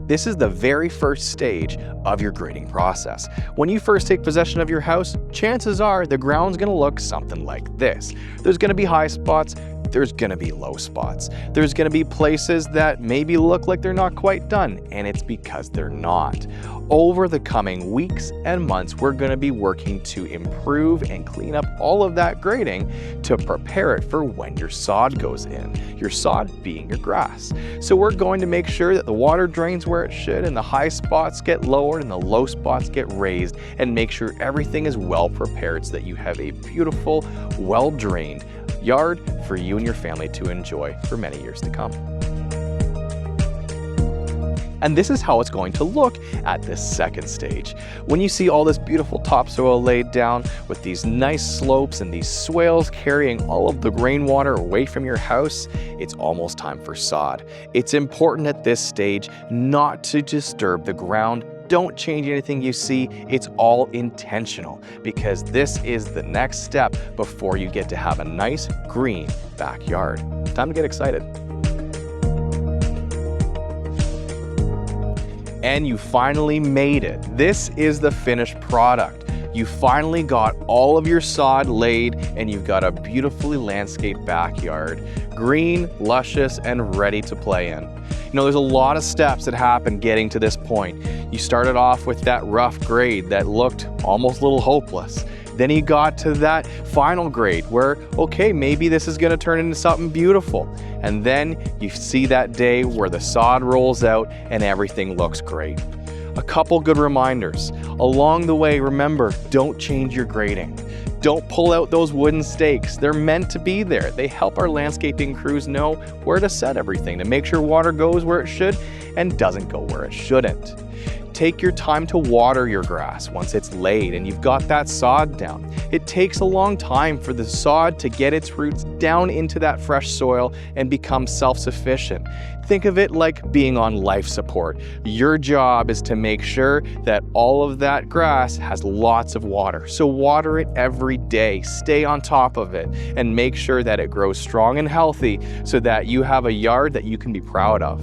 This is the very first stage of your grading process. When you first take possession of your house, chances are the ground's gonna look something like this. There's gonna be high spots, there's gonna be low spots. There's gonna be places that maybe look like they're not quite done, and it's because they're not. Over the coming weeks and months, we're gonna be working to improve and clean up all of that grading to prepare it for when your sod goes in. Your sod being your grass. So we're going to make sure that the water drains where it should and the high spots get lowered and the low spots get raised, and make sure everything is well prepared so that you have a beautiful, well-drained yard for you and your family to enjoy for many years to come. And this is how it's going to look at this second stage. When you see all this beautiful topsoil laid down with these nice slopes and these swales carrying all of the rainwater away from your house, it's almost time for sod. It's important at this stage not to disturb the ground. Don't change anything you see. It's all intentional because this is the next step before you get to have a nice green backyard. Time to get excited. And you finally made it. This is the finished product. You finally got all of your sod laid and you've got a beautifully landscaped backyard, green, luscious, and ready to play in. You know, there's a lot of steps that happen getting to this point. You started off with that rough grade that looked almost a little hopeless. Then you got to that final grade where, okay, maybe this is gonna turn into something beautiful. And then you see that day where the sod rolls out and everything looks great. A couple good reminders. Along the way, remember, don't change your grading. Don't pull out those wooden stakes. They're meant to be there. They help our landscaping crews know where to set everything to make sure water goes where it should and doesn't go where it shouldn't. Take your time to water your grass once it's laid and you've got that sod down. It takes a long time for the sod to get its roots down into that fresh soil and become self-sufficient. Think of it like being on life support. Your job is to make sure that all of that grass has lots of water. So water it every day, stay on top of it, and make sure that it grows strong and healthy so that you have a yard that you can be proud of.